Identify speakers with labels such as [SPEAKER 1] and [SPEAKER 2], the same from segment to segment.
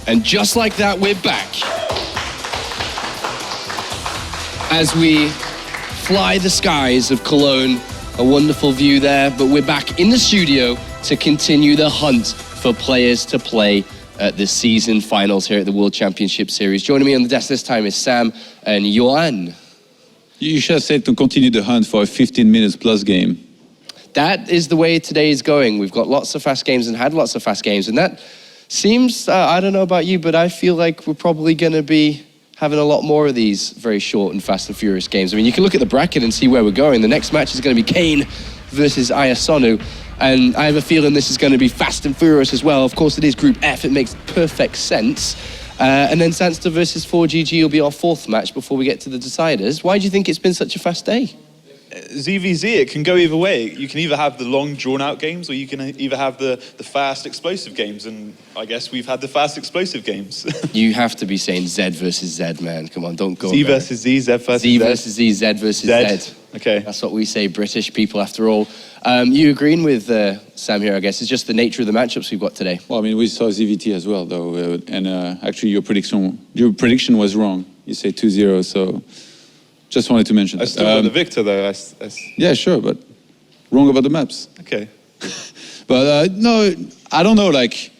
[SPEAKER 1] And just like that, we're back. As we fly the skies of Cologne, a wonderful view there, but we're back in the studio to continue the hunt for players to play at the season finals here at the World Championship Series. Joining me on the desk this time is Sam and Johan.
[SPEAKER 2] You should have said to continue the hunt for a 15 minutes plus game.
[SPEAKER 1] That is the way today is going. We've got lots of fast games and had lots of fast games, and that seems, I don't know about you, but I feel like we're probably going to be having a lot more of these very short and fast and furious games. I mean, you can look at the bracket and see where we're going. The next match is going to be Kane versus iAsonu, and I have a feeling this is going to be fast and furious as well. Of course, it is Group F. It makes perfect sense. And then Sandster versus 4GG will be our fourth match before we get to the deciders. Why do you think it's been such a fast day?
[SPEAKER 3] ZvZ, it can go either way. You can either have the long, drawn-out games, or you can either have the fast, explosive games. And I guess we've had the fast, explosive games.
[SPEAKER 1] You have to be saying Z versus Z, man. Come on, don't go
[SPEAKER 3] Z
[SPEAKER 1] there.
[SPEAKER 3] versus Z, Z versus Z.
[SPEAKER 1] Z versus Z, Z versus Z.
[SPEAKER 3] Okay.
[SPEAKER 1] That's what we say, British people, after all. You agreeing with Sam here, I guess? It's just the nature of the matchups we've got today.
[SPEAKER 2] Well, I mean, we saw ZVT as well, though. And actually, your prediction was wrong. You say 2-0, so just wanted to mention
[SPEAKER 3] I still got the victor, though.
[SPEAKER 2] Yeah, sure, but wrong about the maps.
[SPEAKER 3] Okay.
[SPEAKER 2] But no, I don't know, like,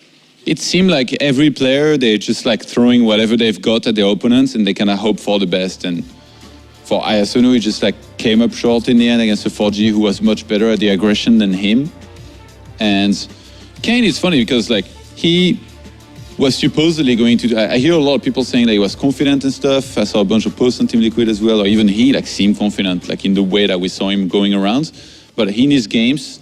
[SPEAKER 2] it seemed like every player, they're just like throwing whatever they've got at their opponents, and they kind of hope for the best. And for iAsonu, he just like came up short in the end against a 4G who was much better at the aggression than him. And Kane is funny because like he was supposedly going to, I hear a lot of people saying that he was confident and stuff. I saw a bunch of posts on Team Liquid as well, or even he like seemed confident, like in the way that we saw him going around. But in his games,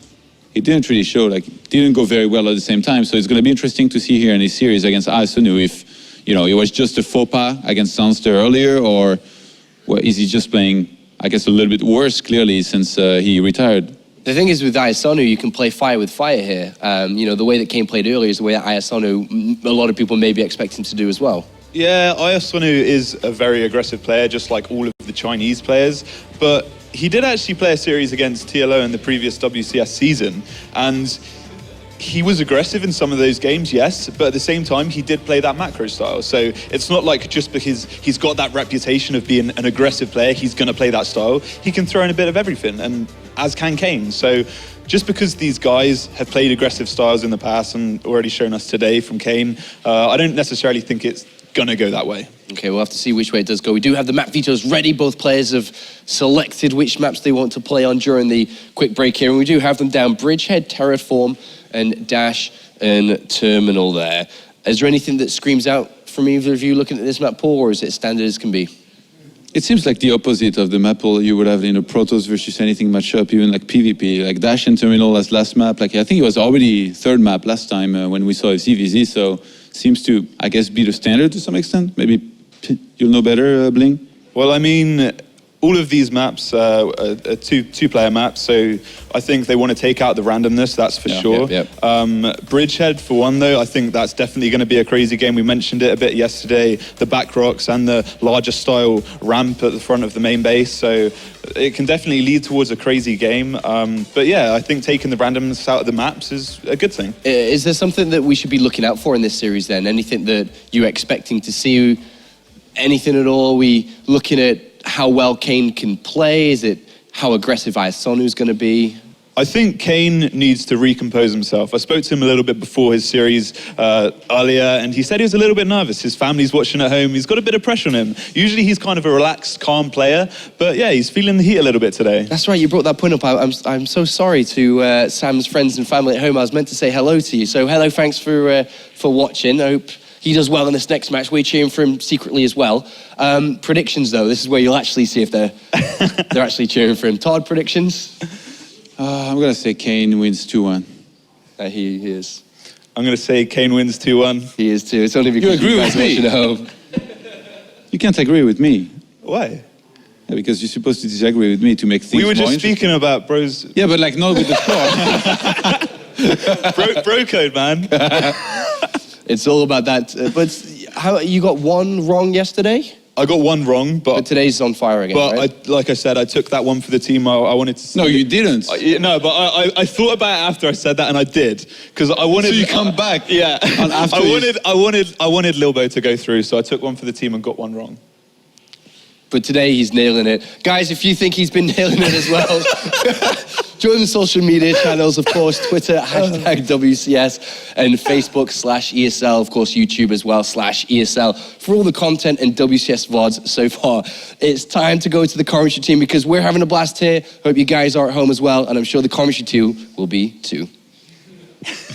[SPEAKER 2] he didn't really show, like didn't go very well at the same time. So it's going to be interesting to see here in this series against iAsonu if, you know, it was just a faux pas against Sandster earlier, or well, is he just playing, I guess, a little bit worse, clearly, since he retired?
[SPEAKER 1] The thing is with iAsonu, you can play fire with fire here. You know, the way that Kane played earlier is the way that iAsonu, a lot of people maybe expect him to do as well.
[SPEAKER 3] Yeah, iAsonu is a very aggressive player, just like all of the Chinese players. But he did actually play a series against TLO in the previous WCS season. And he was aggressive in some of those games, yes, but at the same time, he did play that macro style. So it's not like just because he's got that reputation of being an aggressive player, he's going to play that style. He can throw in a bit of everything, and as can Kane. So just because these guys have played aggressive styles in the past and already shown us today from Kane, I don't necessarily think it's going to go that way.
[SPEAKER 1] Okay, we'll have to see which way it does go. We do have the map vetoes ready. Both players have selected which maps they want to play on during the quick break here, and we do have them down: Bridgehead, Terraform, and Dash and Terminal there. Is there anything that screams out from either of you looking at this map pool, or is it standard as can be?
[SPEAKER 2] It seems like the opposite of the map pool you would have in a Protoss versus anything matchup, even like PvP, like Dash and Terminal as last map. Like I think it was already third map last time when we saw ZvZ, so seems to, I guess, be the standard to some extent. Maybe you'll know better, Bling?
[SPEAKER 3] Well, I mean, all of these maps are two-player maps, so I think they want to take out the randomness, that's for sure. Bridgehead, for one, though, I think that's definitely going to be a crazy game. We mentioned it a bit yesterday, the back rocks and the larger style ramp at the front of the main base, so it can definitely lead towards a crazy game. But yeah, I think taking the randomness out of the maps is a good thing.
[SPEAKER 1] Is there something that we should be looking out for in this series then? Anything that you're expecting to see? Anything at all? Are we looking at how well Kane can play? Is it how aggressive iAsonu's going to be?
[SPEAKER 3] I think Kane needs to recompose himself. I spoke to him a little bit before his series earlier, and he said he was a little bit nervous. His family's watching at home. He's got a bit of pressure on him. Usually he's kind of a relaxed, calm player, but yeah, he's feeling the heat a little bit today.
[SPEAKER 1] That's right, you brought that point up. I'm so sorry to Sam's friends and family at home. I was meant to say hello to you. So hello, thanks for watching. I hope he does well in this next match. We're cheering for him secretly as well. Predictions, though, this is where you'll actually see if they're actually cheering for him. Todd, predictions?
[SPEAKER 2] I'm going to say Kane wins 2-1.
[SPEAKER 1] He is.
[SPEAKER 3] I'm going to say Kane wins 2-1.
[SPEAKER 1] He is too. It's only because
[SPEAKER 2] you agree with me.
[SPEAKER 1] At home.
[SPEAKER 2] You can't agree with me.
[SPEAKER 3] Why?
[SPEAKER 2] Yeah, because you're supposed to disagree with me to make things
[SPEAKER 3] We were
[SPEAKER 2] more
[SPEAKER 3] just speaking about bros.
[SPEAKER 2] Yeah, but like not with the score.
[SPEAKER 3] bro code, man.
[SPEAKER 1] It's all about that. But how you got one wrong yesterday?
[SPEAKER 3] I got one wrong,
[SPEAKER 1] But today's on fire again,
[SPEAKER 3] But
[SPEAKER 1] right?
[SPEAKER 3] like I said, I took that one for the team. I wanted to.
[SPEAKER 2] No, you didn't.
[SPEAKER 3] No, but I thought about it after I said that, and I did because I wanted.
[SPEAKER 2] So you come back.
[SPEAKER 3] Yeah,
[SPEAKER 2] And after
[SPEAKER 3] I wanted Lilbo to go through, so I took one for the team and got one wrong.
[SPEAKER 1] But today he's nailing it. Guys, if you think he's been nailing it as well, join the social media channels, of course, Twitter, #WCS, and Facebook/ESL, of course, YouTube as well, /ESL, for all the content and WCS VODs so far. It's time to go to the commentary team because we're having a blast here. Hope you guys are at home as well, and I'm sure the commentary team will be too.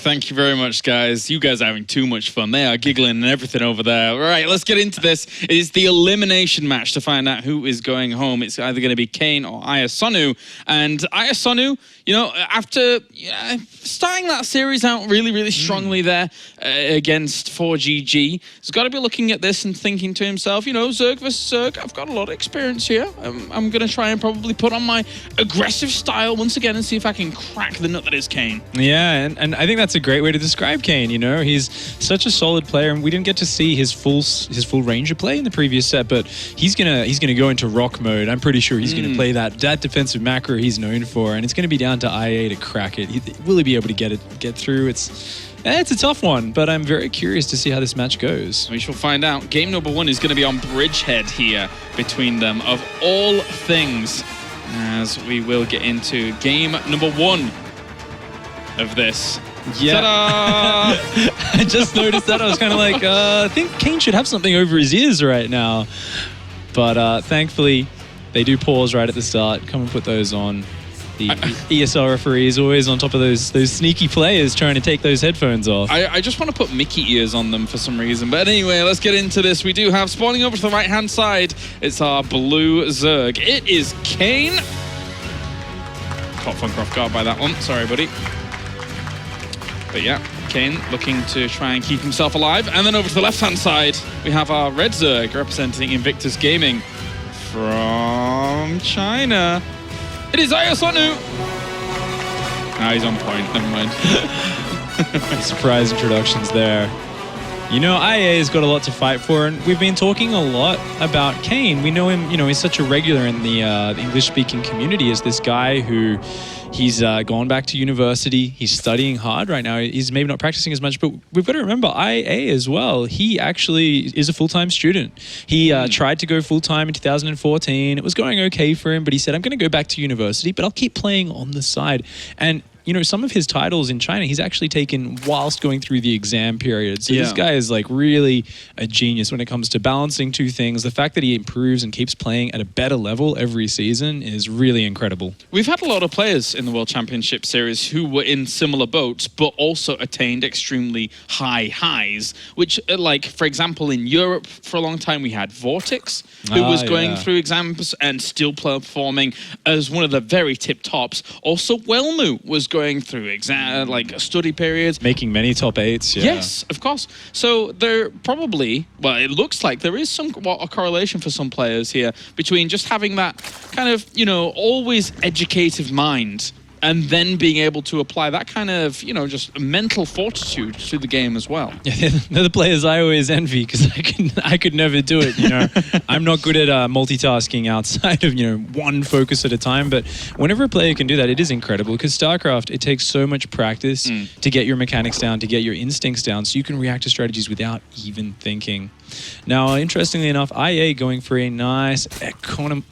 [SPEAKER 4] Thank you very much, guys. You guys are having too much fun. They are giggling and everything over there. All right, let's get into this. It is the elimination match to find out who is going home. It's either going to be Kane or iAsonu. And iAsonu, you know, after starting that series out really strongly there against 4GG, has got to be looking at this and thinking to himself, you know, Zerg versus Zerg, I've got a lot of experience here. I'm going to try and probably put on my aggressive style once again and see if I can crack the nut that is Kane.
[SPEAKER 5] Yeah, and I think that's a great way to describe Kane. You know, he's such a solid player, and we didn't get to see his full range of play in the previous set. But he's gonna go into rock mode. I'm pretty sure he's gonna play that defensive macro he's known for, and it's gonna be down to IA to crack it. Will he be able to get through? It's a tough one, but I'm very curious to see how this match goes.
[SPEAKER 4] We shall find out. Game number 1 is going to be on Bridgehead here between them, of all things, as we will get into game number 1 of this.
[SPEAKER 5] Yeah. I just noticed that. I was kind of like, I think Kane should have something over his ears right now. But thankfully, they do pause right at the start. Come and put those on. The ESL referee is always on top of those sneaky players trying to take those headphones off.
[SPEAKER 4] I just want to put Mickey ears on them for some reason. But anyway, let's get into this. We do have spawning over to the right-hand side. It's our blue Zerg. It is Kane. Caught Funker off guard by that one. Sorry, buddy. But yeah, Kane looking to try and keep himself alive. And then over to the left-hand side, we have our red Zerg representing Invictus Gaming from China. It is iAsonu. He's on point. Never mind.
[SPEAKER 5] Surprise introductions there. You know, IA has got a lot to fight for, and we've been talking a lot about Kane. We know him, you know, he's such a regular in the English-speaking community as this guy who he's gone back to university. He's studying hard right now. He's maybe not practicing as much, but we've got to remember IA as well. He actually is a full-time student. He tried to go full-time in 2014. It was going okay for him, but he said, I'm going to go back to university, but I'll keep playing on the side. And you know, some of his titles in China, he's actually taken whilst going through the exam period. So this guy is like really a genius when it comes to balancing two things. The fact that he improves and keeps playing at a better level every season is really incredible.
[SPEAKER 4] We've had a lot of players in the World Championship Series who were in similar boats, but also attained extremely high highs, which, like, for example, in Europe for a long time, we had Vortex, who was going through exams and still performing as one of the very tip tops. Also, Welmu was going through exam, like study periods.
[SPEAKER 5] Making many top 8s, yeah.
[SPEAKER 4] Yes, of course. So there probably, well, it looks like there is a correlation for some players here between just having that kind of, you know, always educative mind and then being able to apply that kind of, you know, just mental fortitude to the game as well.
[SPEAKER 5] Yeah, they're the players I always envy because I could never do it, you know. I'm not good at multitasking outside of, you know, one focus at a time, but whenever a player can do that, it is incredible because StarCraft, it takes so much practice to get your mechanics down, to get your instincts down, so you can react to strategies without even thinking. Now, interestingly enough, IA going for a nice economy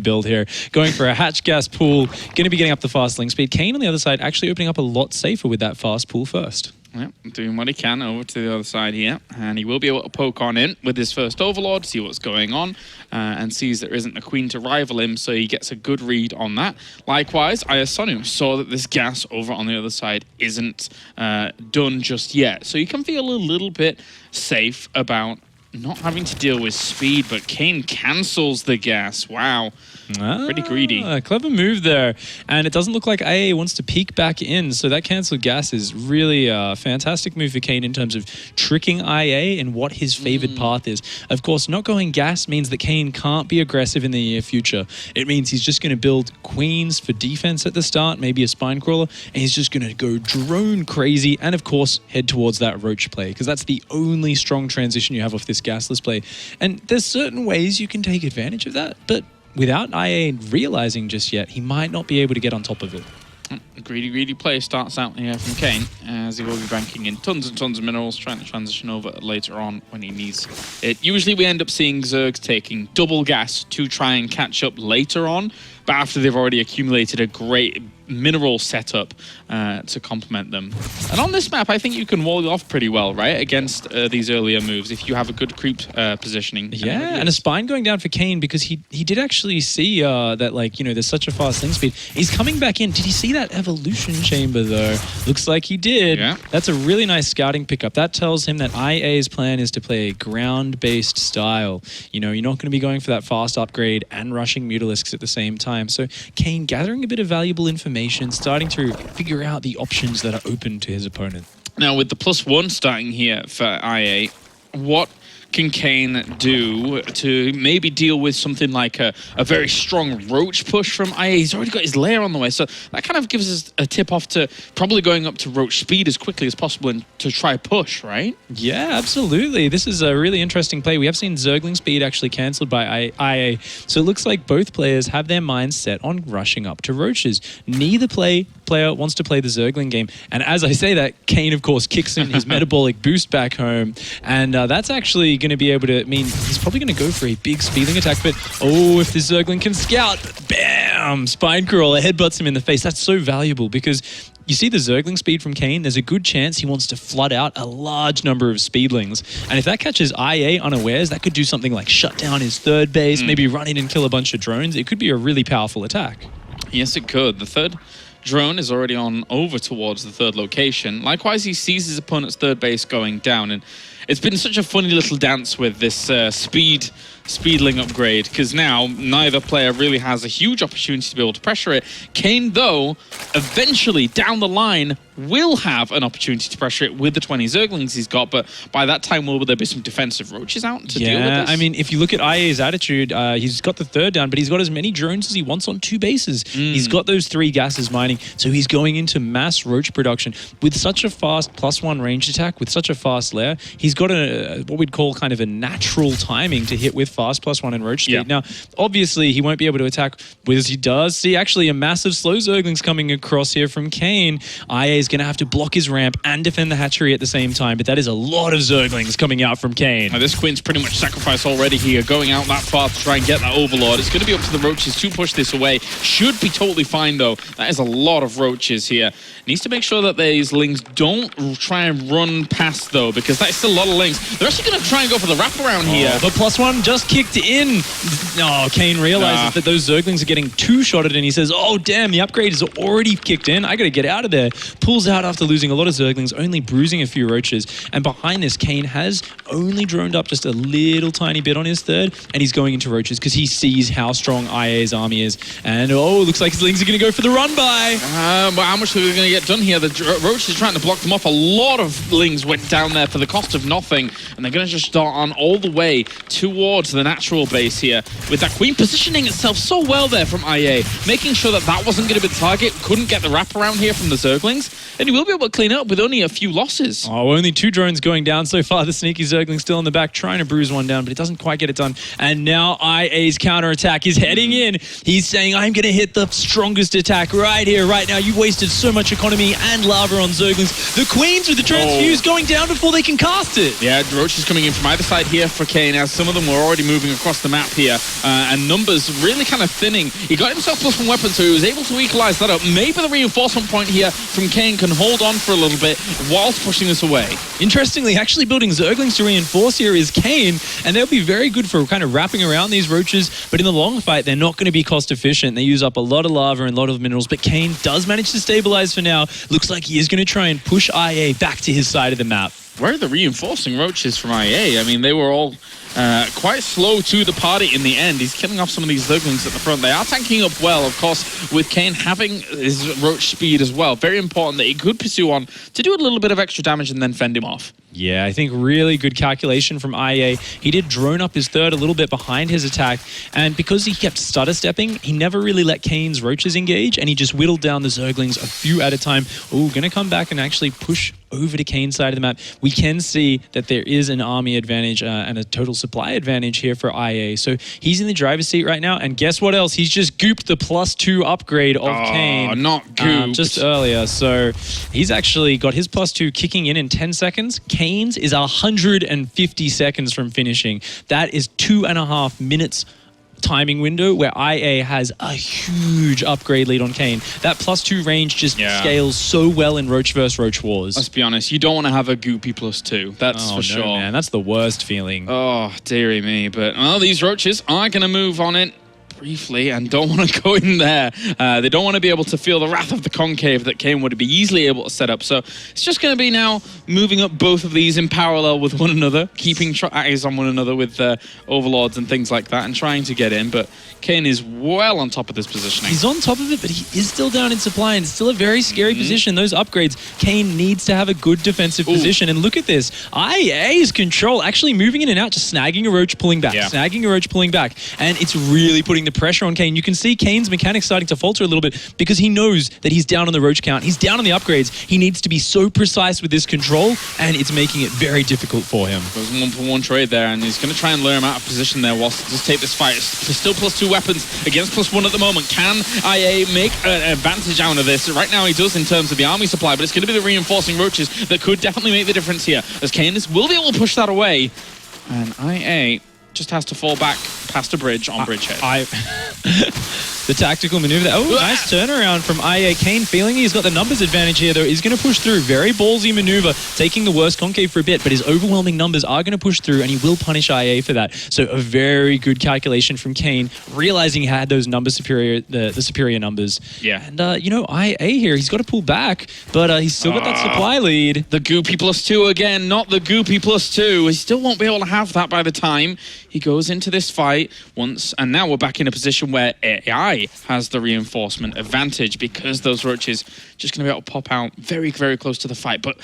[SPEAKER 5] build here. Going for a hatch gas pool, going to be getting up the fast link speed. Kane on the other side actually opening up a lot safer with that fast pool first.
[SPEAKER 4] Yep, doing what he can over to the other side here. And he will be able to poke on in with his first Overlord, see what's going on, and sees there isn't a queen to rival him, so he gets a good read on that. Likewise, iAsonu saw that this gas over on the other side isn't done just yet. So you can feel a little bit safe about not having to deal with speed, but Kane cancels the gas. Wow. Pretty greedy.
[SPEAKER 5] Clever move there. And it doesn't look like IA wants to peek back in, so that cancelled gas is really a fantastic move for Kane in terms of tricking IA and what his favored path is. Of course, not going gas means that Kane can't be aggressive in the near future. It means he's just going to build queens for defense at the start, maybe a spine crawler, and he's just going to go drone crazy and, of course, head towards that roach play, because that's the only strong transition you have off this gasless play. And there's certain ways you can take advantage of that, but without IA realizing just yet, he might not be able to get on top of it.
[SPEAKER 4] Greedy play starts out here from Kane, as he will be banking in tons and tons of minerals, trying to transition over later on when he needs it. Usually we end up seeing Zergs taking double gas to try and catch up later on, but after they've already accumulated a great mineral setup to complement them. And on this map, I think you can wall off pretty well, right, against these earlier moves if you have a good creep positioning.
[SPEAKER 5] Yeah, and a spine going down for Kane, because he did actually see that, like, you know, there's such a fast link speed. He's coming back in. Did he see that evolution chamber, though? Looks like he did.
[SPEAKER 4] Yeah.
[SPEAKER 5] That's a really nice scouting pickup. That tells him that IA's plan is to play a ground-based style. You know, you're not going to be going for that fast upgrade and rushing Mutalisks at the same time. So Kane gathering a bit of valuable information, starting to figure out the options that are open to his opponent.
[SPEAKER 4] Now, with the +1 starting here for IA, what can Kane do to maybe deal with something like a very strong roach push from IA? He's already got his lair on the way, so that kind of gives us a tip off to probably going up to roach speed as quickly as possible and to try push, right?
[SPEAKER 5] Yeah, absolutely. This is a really interesting play. We have seen Zergling speed actually cancelled by IA, so it looks like both players have their minds set on rushing up to roaches. Neither player wants to play the Zergling game, and as I say that, Kane, of course, kicks in his metabolic boost back home, and that's actually going to be able to mean he's probably going to go for a big speeding attack, but oh, if the Zergling can scout, bam, spine crawler headbutts him in the face. That's so valuable, because you see the Zergling speed from Kane, there's a good chance he wants to flood out a large number of speedlings, and if that catches IA unawares, that could do something like shut down his third base, maybe run in and kill a bunch of drones. It could be a really powerful attack.
[SPEAKER 4] Yes, it could. The third drone is already on over towards the third location. Likewise, he sees his opponent's third base going down, and it's been such a funny little dance with this speedling upgrade, because now neither player really has a huge opportunity to be able to pressure it. Kane, though, eventually down the line will have an opportunity to pressure it with the 20 Zerglings he's got, but by that time will there be some defensive roaches out to deal with this?
[SPEAKER 5] I mean, if you look at IA's attitude, he's got the third down, but he's got as many drones as he wants on 2 bases. He's got those 3 gases mining, so he's going into mass roach production. With such a fast +1 ranged attack, with such a fast lair, he's got what we'd call kind of a natural timing to hit with fast +1 and roach speed.
[SPEAKER 4] Yeah.
[SPEAKER 5] Now, obviously, he won't be able to attack as he does. See, actually, a massive slow Zergling's coming across here from Kane. IA is going to have to block his ramp and defend the hatchery at the same time, but that is a lot of Zerglings coming out from Kane.
[SPEAKER 4] Now, this Queen's pretty much sacrificed already here, going out that far to try and get that Overlord. It's going to be up to the roaches to push this away. Should be totally fine, though. That is a lot of roaches here. Needs to make sure that these lings don't try and run past, though, because that's still a lot of lings. They're actually going to try and go for the wraparound here.
[SPEAKER 5] The +1 just kicked in. Oh, Kane realizes that those Zerglings are getting 2-shotted, and he says, oh, damn, the upgrade is already kicked in. I got to get out of there. Pulls out after losing a lot of Zerglings, only bruising a few roaches. And behind this, Kane has only droned up just a little tiny bit on his third, and he's going into roaches because he sees how strong IA's army is. And, oh, looks like his lings are going to go for the run-by.
[SPEAKER 4] But how much are we going to get done here? The roaches are trying to block them off. A lot of lings went down there for the cost of nothing, and they're going to just start on all the way towards the natural base here, with that Queen positioning itself so well there from IA, making sure that that wasn't going to be the target, couldn't get the wraparound here from the Zerglings, and he will be able to clean up with only a few losses.
[SPEAKER 5] Oh, only 2 drones going down so far. The sneaky Zergling still in the back, trying to bruise one down, but it doesn't quite get it done. And now IA's counterattack is heading in. He's saying, I'm going to hit the strongest attack right here, right now. You wasted so much economy and lava on Zerglings. The Queens with the transfuse going down before they can cast it.
[SPEAKER 4] Yeah, roaches coming in from either side here for Kane, as some of them were already moving across the map here, and numbers really kind of thinning. He got himself +1 weapon, so he was able to equalize that up. Maybe the reinforcement point here from Kane can hold on for a little bit whilst pushing this away.
[SPEAKER 5] Interestingly, actually building Zerglings to reinforce here is Kane, and they'll be very good for kind of wrapping around these roaches, but in the long fight, they're not going to be cost efficient. They use up a lot of lava and a lot of minerals, but Kane does manage to stabilize for now. Looks like he is going to try and push IA back to his side of the map.
[SPEAKER 4] where are the reinforcing roaches from IA? I mean, they were all quite slow to the party in the end. He's killing off some of these Zerglings at the front. They are tanking up well, of course, with Kane having his roach speed as well. Very important that he could pursue on to do a little bit of extra damage and then fend him off.
[SPEAKER 5] Yeah, I think really good calculation from IA. He did drone up his third a little bit behind his attack, and because he kept stutter stepping, he never really let Kane's roaches engage, and he just whittled down the Zerglings a few at a time. Oh, gonna come back and actually push over to Kane's side of the map. We can see that there is an army advantage and a total supply advantage here for IA. So he's in the driver's seat right now, and guess what else? He's just gooped the +2 upgrade of Kane.
[SPEAKER 4] Not gooped.
[SPEAKER 5] Just earlier. So he's actually got his +2 kicking in 10 seconds. Kane's is 150 seconds from finishing. That is 2.5 minutes timing window where IA has a huge upgrade lead on Kane. That +2 range just scales so well in Roach vs. Roach wars.
[SPEAKER 4] Let's be honest, you don't want to have a goopy +2. That's for sure.
[SPEAKER 5] Man, that's the worst feeling.
[SPEAKER 4] Oh, dearie me. But these roaches are going to move on it briefly and don't want to go in there. They don't want to be able to feel the wrath of the concave that Kane would be easily able to set up. So it's just going to be now moving up both of these in parallel with one another, keeping eyes on one another with overlords and things like that and trying to get in. But Kane is well on top of this positioning.
[SPEAKER 5] He's on top of it, but he is still down in supply and it's still a very scary position. Those upgrades, Kane needs to have a good defensive position. And look at this. IA's control actually moving in and out, just snagging a roach, pulling back, snagging a roach, pulling back. And it's really putting the pressure on Kane. You can see Kane's mechanics starting to falter a little bit because he knows that he's down on the roach count. He's down on the upgrades. He needs to be so precise with this control, and it's making it very difficult for him.
[SPEAKER 4] There's a 1-for-1 trade there, and he's going to try and lure him out of position there whilst just take this fight. There's still +2 weapons against +1 at the moment. Can IA make an advantage out of this? Right now he does in terms of the army supply, but it's going to be the reinforcing roaches that could definitely make the difference here, as Kane will be able to push that away. And IA just has to fall back past a bridge on bridgehead.
[SPEAKER 5] The tactical maneuver there. Oh, nice turnaround from IA. Kane feeling he's got the numbers advantage here, though. He's going to push through. Very ballsy maneuver, taking the worst concave for a bit, but his overwhelming numbers are going to push through, and he will punish IA for that. So a very good calculation from Kane, realizing he had those numbers superior, the superior numbers.
[SPEAKER 4] Yeah.
[SPEAKER 5] And, IA here, he's got to pull back, but he's still got that supply lead.
[SPEAKER 4] The goopy +2 again, not the goopy +2. He still won't be able to have that by the time he goes into this fight once, and now we're back in a position where AI has the reinforcement advantage because those roaches just going to be able to pop out very, very close to the fight. But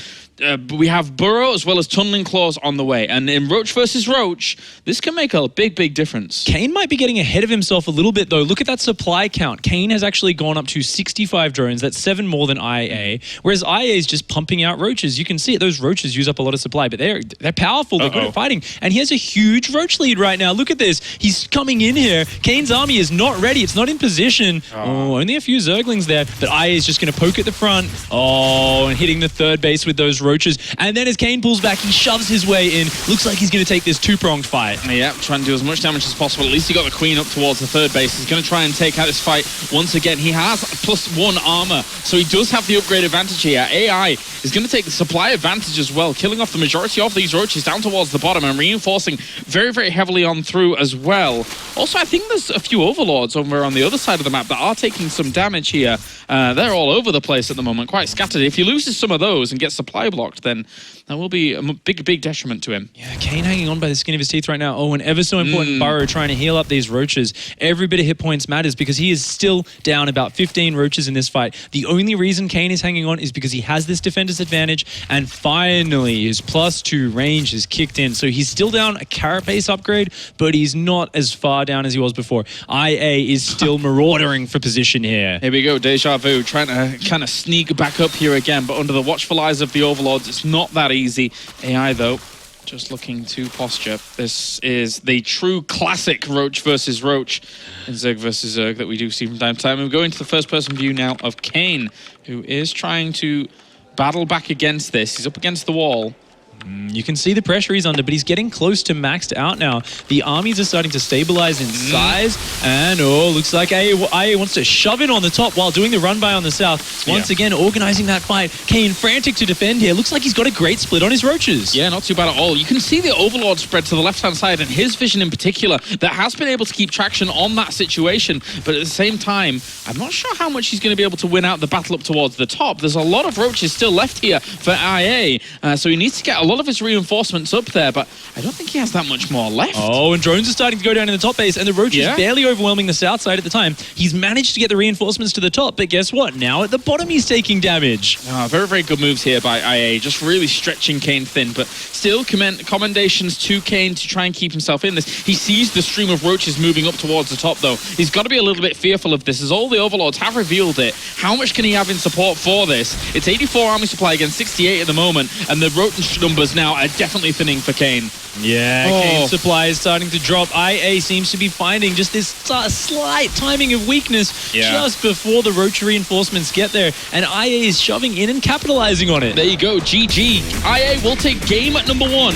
[SPEAKER 4] we have Burrow as well as Tunneling Claws on the way, and in Roach versus Roach, this can make a big, big difference.
[SPEAKER 5] Kane might be getting ahead of himself a little bit, though. Look at that supply count. Kane has actually gone up to 65 drones. That's 7 more than IA, whereas IA is just pumping out roaches. You can see it. Those roaches use up a lot of supply, but they're powerful. They're good at fighting, and he has a huge roach lead right now. Look at this. He's coming in here. Kane's army is not ready. It's not in position. Oh, only a few Zerglings there, but IA is just going to poke at the front. Oh, and hitting the third base with those roaches. And then as Kane pulls back, he shoves his way in. Looks like he's going to take this two-pronged fight.
[SPEAKER 4] Yeah, trying to do as much damage as possible. At least he got the Queen up towards the third base. He's going to try and take out this fight once again. He has +1 armor, so he does have the upgrade advantage here. AI is going to take the supply advantage as well, killing off the majority of these roaches down towards the bottom and reinforcing very, very heavily on through as well. Also, I think there's a few overlords over on the other side of the map that are taking some damage here. They're all over the place at the moment, quite scattered. If he loses some of those and gets supply blocked, then that will be a big, big detriment to him.
[SPEAKER 5] Yeah, Kane hanging on by the skin of his teeth right now. Oh, and ever so important Burrow trying to heal up these roaches. Every bit of hit points matters because he is still down about 15 roaches in this fight. The only reason Kane is hanging on is because he has this defender's advantage, and finally his +2 range is kicked in. So he's still down a carapace upgrade, but he's not as far down as he was before. IA is still marauding for position here.
[SPEAKER 4] Here we go, Deja Vu, trying to kind of sneak back up here again, but under the watchful eyes of the overlords, it's not that easy. AI, though, just looking to posture. This is the true classic Roach versus Roach in Zerg versus Zerg that we do see from time to time. We're going to the first-person view now of Kane, who is trying to battle back against this. He's up against the wall.
[SPEAKER 5] You can see the pressure he's under, but he's getting close to maxed out now. The armies are starting to stabilize in size, and looks like IA wants to shove in on the top while doing the run-by on the south. Once again, organizing that fight. Kane frantic to defend here. Looks like he's got a great split on his roaches.
[SPEAKER 4] Yeah, not too bad at all. You can see the Overlord spread to the left-hand side, and his vision in particular that has been able to keep traction on that situation, but at the same time, I'm not sure how much he's going to be able to win out the battle up towards the top. There's a lot of roaches still left here for IA, so he needs to get a lot all of his reinforcements up there, but I don't think he has that much more left.
[SPEAKER 5] Oh, and drones are starting to go down in the top base, and the Roach is barely overwhelming the south side at the time. He's managed to get the reinforcements to the top, but guess what? Now at the bottom he's taking damage.
[SPEAKER 4] Very, very good moves here by IA, just really stretching Kane thin, but still commendations to Kane to try and keep himself in this. He sees the stream of Roaches moving up towards the top, though. He's got to be a little bit fearful of this, as all the Overlords have revealed it. How much can he have in support for this? It's 84 army supply against 68 at the moment, and the Roach numbers now are definitely thinning for Kane.
[SPEAKER 5] Yeah, Kane's supply is starting to drop. IA seems to be finding just this slight timing of weakness just before the Roach reinforcements get there, and IA is shoving in and capitalizing on it.
[SPEAKER 4] There you go, GG. IA will take game at number 1.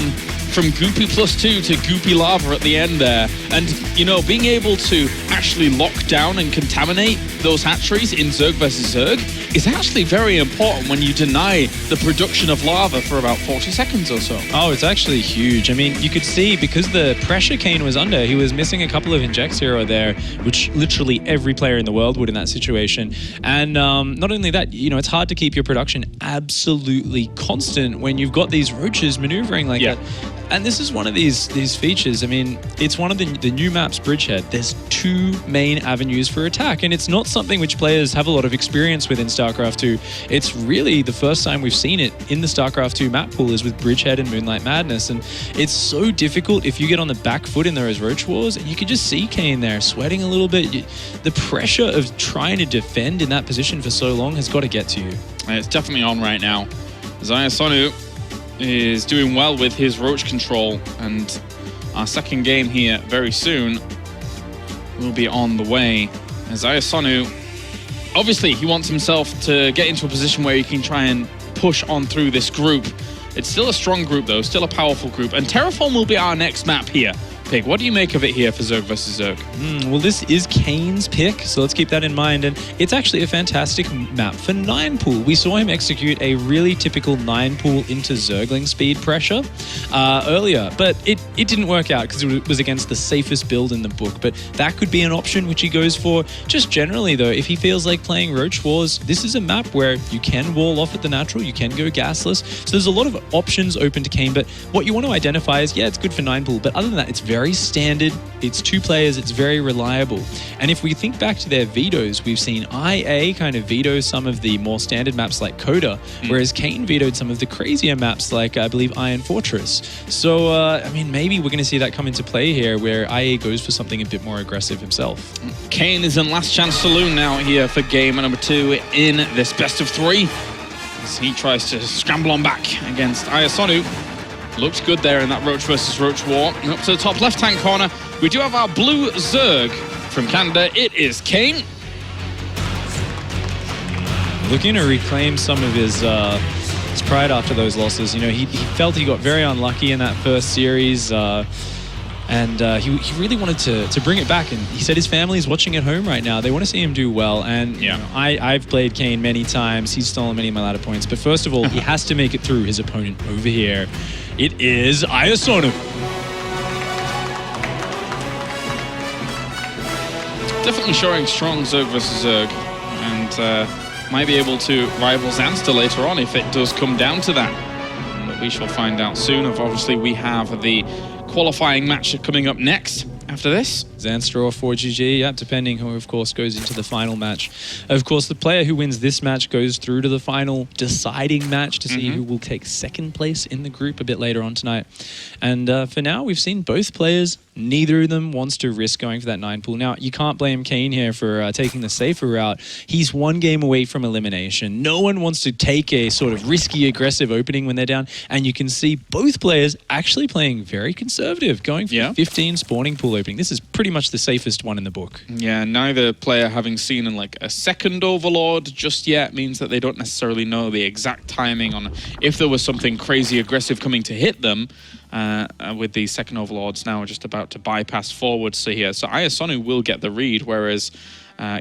[SPEAKER 4] From Goopy +2 to Goopy Lava at the end there. And, you know, being able to actually lock down and contaminate those hatcheries in Zerg versus Zerg is actually very important when you deny the production of lava for about 40 seconds or so.
[SPEAKER 5] Oh, it's actually huge. I mean, you could see, because the pressure Kane was under, he was missing a couple of injects here or there, which literally every player in the world would in that situation. And not only that, you know, it's hard to keep your production absolutely constant when you've got these Roaches maneuvering like that. And this is one of these features. I mean, it's one of the new maps, Bridgehead. There's 2 main avenues for attack, and it's not something which players have a lot of experience with in StarCraft 2. It's really the first time we've seen it in the StarCraft 2 map pool is with Bridgehead and Moonlight Madness, and it's so difficult if you get on the back foot in those Roach Wars, and you can just see Kane there sweating a little bit. The pressure of trying to defend in that position for so long has got to get to you.
[SPEAKER 4] It's definitely on right now. iAsonu is doing well with his Roach control, and our second game here very soon will be on the way. As iAsonu, obviously he wants himself to get into a position where he can try and push on through this group. It's still a strong group though, still a powerful group, and Terraform will be our next map here. Pig, what do you make of it here for Zerg versus Zerg?
[SPEAKER 5] Well, this is Kane's pick, so let's keep that in mind. And it's actually a fantastic map for 9 pool. We saw him execute a really typical 9 pool into Zergling speed pressure earlier, but it didn't work out because it was against the safest build in the book. But that could be an option which he goes for. Just generally, though, if he feels like playing Roach Wars, this is a map where you can wall off at the natural, you can go gasless. So there's a lot of options open to Kane, but what you want to identify is, yeah, it's good for 9 pool, but other than that, it's very standard, it's 2 players, it's very reliable. And if we think back to their vetoes, we've seen IA kind of veto some of the more standard maps like Coda, whereas Kane vetoed some of the crazier maps like, I believe, Iron Fortress. So, I mean, maybe we're going to see that come into play here, where IA goes for something a bit more aggressive himself.
[SPEAKER 4] Kane is in Last Chance Saloon now here for game number 2 in this best of 3. As he tries to scramble on back against iAsonu. Looks good there in that Roach versus Roach war. Up to the top left-hand corner, we do have our blue Zerg from Canada. It is Kane.
[SPEAKER 5] Looking to reclaim some of his pride after those losses. You know, he felt he got very unlucky in that first series, and he really wanted to bring it back. And he said his family's watching at home right now. They want to see him do well. And you know, I've played Kane many times. He's stolen many of my ladder points. But first of all, he has to make it through his opponent over here. It is iAsonu.
[SPEAKER 4] Definitely showing strong Zerg versus Zerg, and might be able to rival Zanster later on if it does come down to that. But we shall find out soon. Obviously, we have the qualifying match coming up next after this.
[SPEAKER 5] Zanster or 4GG, yeah, depending who, of course, goes into the final match. Of course, the player who wins this match goes through to the final deciding match to see who will take second place in the group a bit later on tonight. And for now, we've seen both players. Neither of them wants to risk going for that 9 pool. Now, you can't blame Kane here for taking the safer route. He's 1 game away from elimination. No one wants to take a sort of risky, aggressive opening when they're down. And you can see both players actually playing very conservative, going for 15 spawning pool opening. This is pretty much the safest one in the book.
[SPEAKER 4] Yeah, neither player having seen like a second Overlord just yet means that they don't necessarily know the exact timing on if there was something crazy aggressive coming to hit them. With the second Overlords now just about to bypass forwards. So iAsonu will get the read, whereas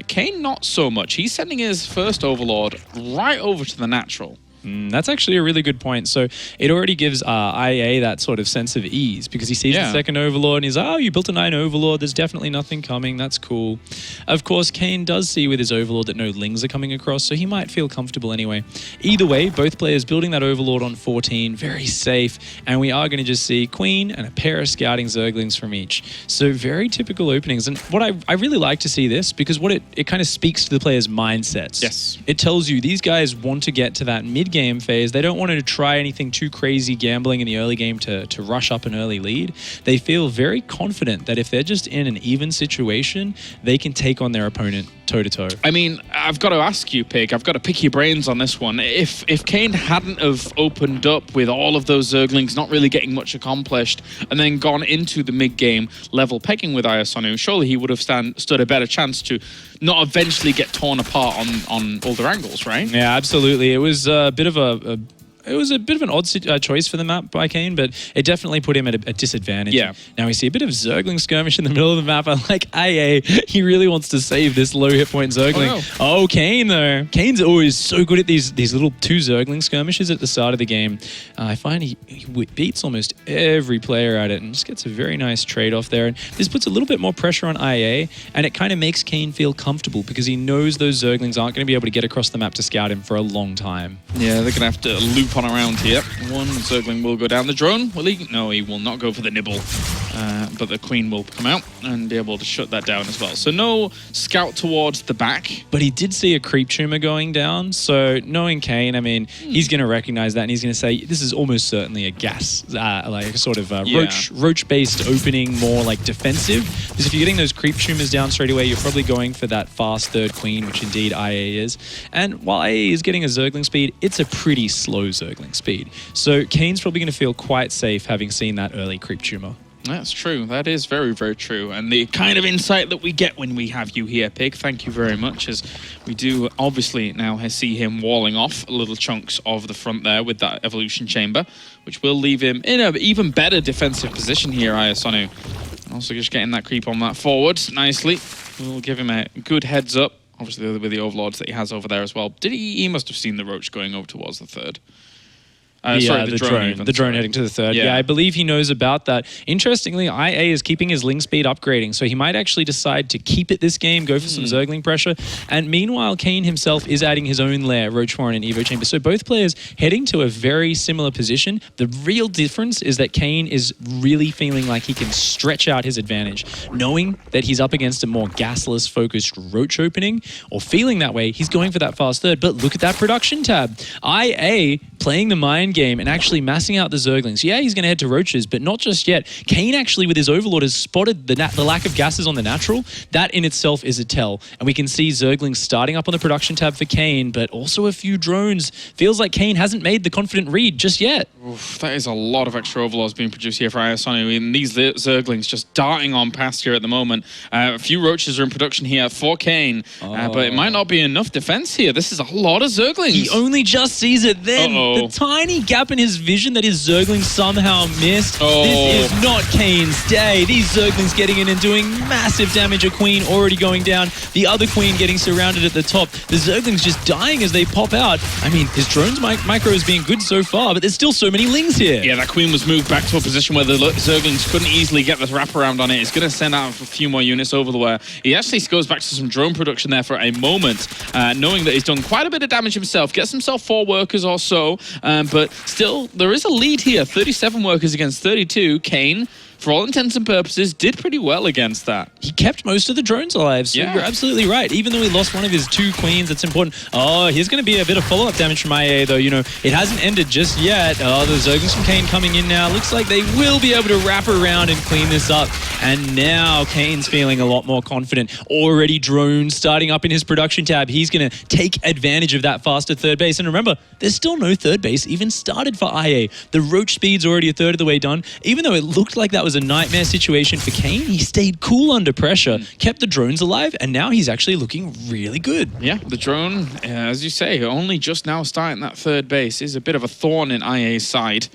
[SPEAKER 4] Kane not so much. He's sending his first Overlord right over to the natural.
[SPEAKER 5] That's actually a really good point. So it already gives IA that sort of sense of ease because he sees the second Overlord and he's like, oh, you built a 9 Overlord. There's definitely nothing coming. That's cool. Of course, Kane does see with his Overlord that no Lings are coming across, so he might feel comfortable anyway. Either way, both players building that Overlord on 14, very safe, and we are going to just see Queen and a pair of scouting Zerglings from each. So very typical openings. And what I really like to see this because what it kind of speaks to the players' mindsets.
[SPEAKER 4] Yes.
[SPEAKER 5] It tells you these guys want to get to that mid-game phase. They don't want to try anything too crazy gambling in the early game to rush up an early lead. They feel very confident that if they're just in an even situation, they can take on their opponent toe-to-toe.
[SPEAKER 4] I mean, I've got to ask you, Pig, I've got to pick your brains on this one. If Kane hadn't have opened up with all of those Zerglings not really getting much accomplished and then gone into the mid-game level pegging with iAsonu, surely he would have stood a better chance to not eventually get torn apart on all their angles, right?
[SPEAKER 5] Yeah, absolutely. It was a bit of an odd choice for the map by Kane, but it definitely put him at a disadvantage.
[SPEAKER 4] Yeah.
[SPEAKER 5] Now we see a bit of Zergling skirmish in the middle of the map. I like IA. He really wants to save this low hit point Zergling. Oh, Kane though. Kane's always so good at these little 2 Zergling skirmishes at the start of the game. I find he beats almost every player at it and just gets a very nice trade-off there. And this puts a little bit more pressure on IA, and it kind of makes Kane feel comfortable because he knows those Zerglings aren't going to be able to get across the map to scout him for a long time.
[SPEAKER 4] Yeah, they're going to have to loop on around here. One Zergling will go down the drone. Will he? No, he will not go for the nibble. But the Queen will come out and be able to shut that down as well. So no scout towards the back.
[SPEAKER 5] But he did see a creep tumor going down. So knowing Kane, I mean, he's going to recognize that and he's going to say, this is almost certainly a gas, like a sort of roach-based opening, more like defensive. Because if you're getting those creep tumors down straight away, you're probably going for that fast third Queen, which indeed IA is. And while IA is getting a Zergling speed, it's a pretty slow Zergling speed. So Kane's probably going to feel quite safe having seen that early creep tumor.
[SPEAKER 4] That's true. That is very, very true. And the kind of insight that we get when we have you here, Pig, thank you very much, as we do obviously now see him walling off little chunks of the front there with that evolution chamber, which will leave him in an even better defensive position here, iAsonu. And also just getting that creep on that forward nicely. We'll give him a good heads up, obviously with the overlords that he has over there as well. He must have seen the roach going over towards the third. The drone heading to the third. Yeah, I believe he knows about that. Interestingly, IA is keeping his Ling speed upgrading, so he might actually decide to keep it this game, go for some Zergling pressure. And meanwhile, Kane himself is adding his own lair, Roach Warren and Evo Chamber. So both players heading to a very similar position. The real difference is that Kane is really feeling like he can stretch out his advantage, knowing that he's up against a more gasless focused Roach opening, or feeling that way, he's going for that fast third. But look at that production tab. IA playing the mind game and actually massing out the Zerglings. Yeah, he's going to head to Roaches, but not just yet. Kane actually, with his Overlord, has spotted the lack of gases on the natural. That in itself is a tell. And we can see Zerglings starting up on the production tab for Kane, but also a few drones. Feels like Kane hasn't made the confident read just yet. Oof, that is a lot of extra Overlords being produced here for iAsonu. And these Zerglings just darting on past here at the moment. A few Roaches are in production here for Kane, but it might not be enough defense here. This is a lot of Zerglings.
[SPEAKER 5] He only just sees it then. The tiny gap in his vision that his Zerglings somehow missed. This is not Kane's day. These Zerglings getting in and doing massive damage. A Queen already going down. The other Queen getting surrounded at the top. The Zerglings just dying as they pop out. I mean, his drone's micro is being good so far, but there's still so many Lings here.
[SPEAKER 4] Yeah, that Queen was moved back to a position where the Zerglings couldn't easily get the wraparound on it. It's going to send out a few more units over the wire. He actually goes back to some drone production there for a moment, knowing that he's done quite a bit of damage himself. Gets himself 4 workers or so, but still, there is a lead here. 37 workers against 32. Kane, for all intents and purposes, did pretty well against that.
[SPEAKER 5] He kept most of the drones alive, so you're absolutely right. Even though he lost one of his 2 Queens, that's important. Oh, here's going to be a bit of follow-up damage from IA, though. You know, it hasn't ended just yet. Oh, the Zerglings from Kane coming in now. Looks like they will be able to wrap around and clean this up. And now Kane's feeling a lot more confident. Already drones starting up in his production tab. He's going to take advantage of that faster third base. And remember, there's still no third base even started for IA. The Roach speed's already a third of the way done. Even though it looked like that was a nightmare situation for Kane, he stayed cool under pressure, kept the drones alive, and now he's actually looking really good.
[SPEAKER 4] Yeah, the drone, as you say, only just now starting that third base is a bit of a thorn in IA's side.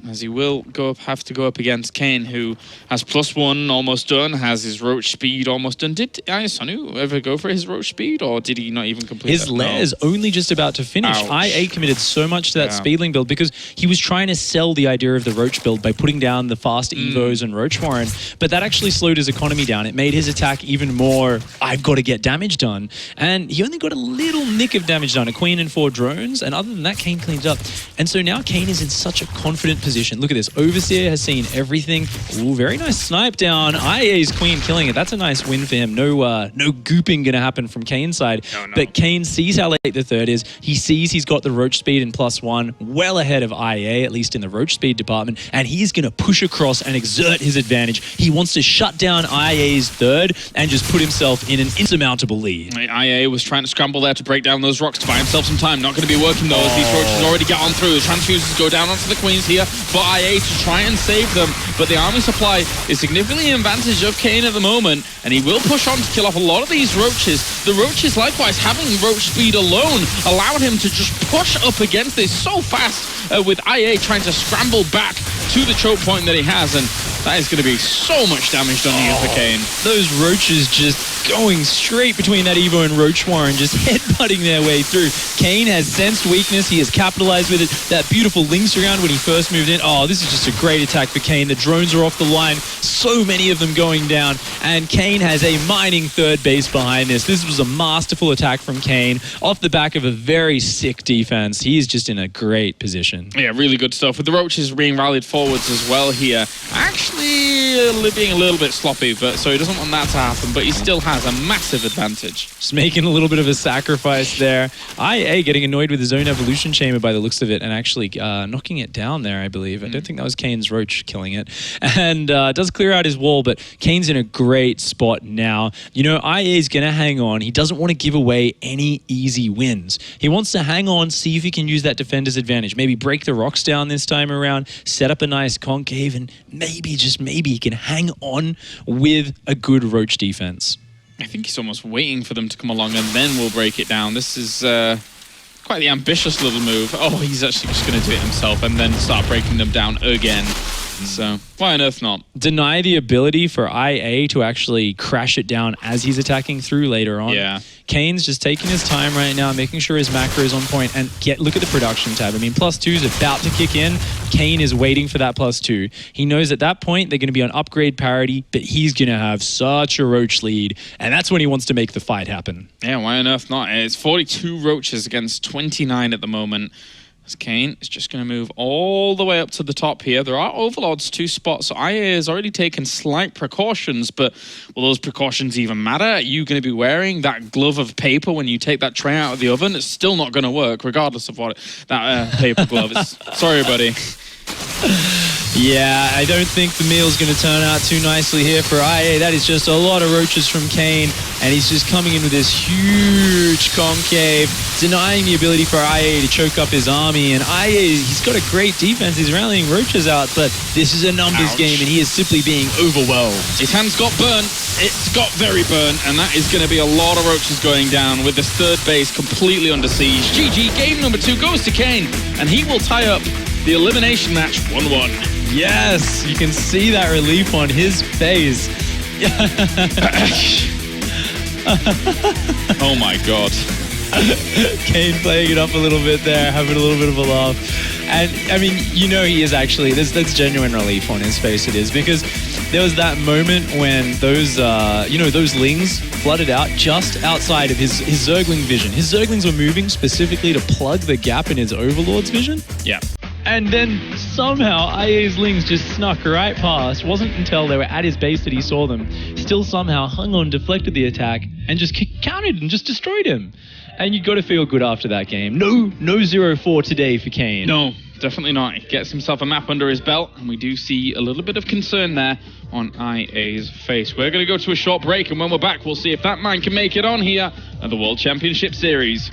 [SPEAKER 4] as he will have to go up against Kane, who has +1 almost done, has his roach speed almost done. Did iAsonu ever go for his roach speed, or did he not even complete
[SPEAKER 5] His lair is only just about to finish.
[SPEAKER 4] Ouch.
[SPEAKER 5] IA committed so much to that speedling build because he was trying to sell the idea of the roach build by putting down the fast Evos and Roach Warren, but that actually slowed his economy down. It made his attack even more, I've got to get damage done. And he only got a little nick of damage done, a queen and 4 drones, and other than that, Kane cleaned up. And so now Kane is in such a confident position. Look at this. Overseer has seen everything. Ooh, very nice snipe down. IA's queen killing it. That's a nice win for him. No gooping going to happen from Kane's side.
[SPEAKER 4] No.
[SPEAKER 5] But Kane sees how late the third is. He sees he's got the roach speed in +1, well ahead of IA, at least in the roach speed department. And he's going to push across and exert his advantage. He wants to shut down IA's third and just put himself in an insurmountable lead.
[SPEAKER 4] IA was trying to scramble there to break down those rocks to buy himself some time. Not going to be working though, as these roaches already get on through. The transfuses go down onto the queens here for IA to try and save them, but the army supply is significantly in advantage of Kane at the moment, and he will push on to kill off a lot of these roaches. The roaches, likewise, having roach speed alone allowed him to just push up against this so fast, with IA trying to scramble back to the choke point that he has, and that is going to be so much damage done here for Kane.
[SPEAKER 5] Those roaches just going straight between that Evo and Roach Warren, just headbutting their way through. Kane has sensed weakness. He has capitalized with it. That beautiful links around when he first moved in. Oh, this is just a great attack for Kane. The drones are off the line. So many of them going down. And Kane has a mining third base behind this. This was a masterful attack from Kane off the back of a very sick defense. He is just in a great position.
[SPEAKER 4] Yeah, really good stuff. With the roaches being rallied forwards as well here. Actually being a little bit sloppy, but so he doesn't want that to happen, but he still has a massive advantage.
[SPEAKER 5] Just making a little bit of a sacrifice there. IA getting annoyed with his own evolution chamber by the looks of it, and actually knocking it down there, I believe. I don't think that was Kane's roach killing it. And does clear out his wall, but Kane's in a great spot now. You know, IA is going to hang on. He doesn't want to give away any easy wins. He wants to hang on, see if he can use that defender's advantage. Maybe break the rocks down this time around, set up a nice concave, and maybe, just maybe, he can hang on with a good roach defense.
[SPEAKER 4] I think he's almost waiting for them to come along and then we'll break it down. This is quite the ambitious little move. Oh, he's actually just going to do it himself and then start breaking them down again. So, why on earth not?
[SPEAKER 5] Deny the ability for IA to actually crash it down as he's attacking through later on.
[SPEAKER 4] Yeah.
[SPEAKER 5] Kane's just taking his time right now, making sure his macro is on point, and look at the production tab. I mean, +2 is about to kick in. Kane is waiting for that +2. He knows at that point they're going to be on upgrade parity, but he's going to have such a roach lead, and that's when he wants to make the fight happen.
[SPEAKER 4] Yeah, why on earth not? It's 42 roaches against 29 at the moment. As Kane is just going to move all the way up to the top here. There are overlords 2 spots, so IA has already taken slight precautions, but will those precautions even matter? Are you going to be wearing that glove of paper when you take that tray out of the oven? It's still not going to work, regardless of what that paper glove is. Sorry, buddy.
[SPEAKER 5] Yeah, I don't think the meal's going to turn out too nicely here for IA. That is just a lot of roaches from Kane, and he's just coming in with this huge concave, denying the ability for IA to choke up his army. And IA, he's got a great defense. He's rallying roaches out, but this is a numbers game, and he is simply being overwhelmed.
[SPEAKER 4] His hands got burnt. It's got very burnt, and that is going to be a lot of roaches going down with this third base completely under siege. GG, game number 2 goes to Kane, and he will tie up the elimination match 1-1.
[SPEAKER 5] Yes, you can see that relief on his face.
[SPEAKER 4] Oh my God.
[SPEAKER 5] Kane playing it up a little bit there, having a little bit of a laugh. And I mean, you know, he is actually, that's genuine relief on his face, it is, because there was that moment when those, those lings flooded out just outside of his Zergling vision. His Zerglings were moving specifically to plug the gap in his Overlord's vision.
[SPEAKER 4] Yeah.
[SPEAKER 5] And then somehow IA's lings just snuck right past. Wasn't until they were at his base that he saw them. Still somehow hung on, deflected the attack, and just countered and just destroyed him. And you got to feel good after that game. No 0-4 today for Kane.
[SPEAKER 4] No, definitely not. He gets himself a map under his belt, and we do see a little bit of concern there on IA's face. We're going to go to a short break, and when we're back, we'll see if that man can make it on here at the World Championship Series.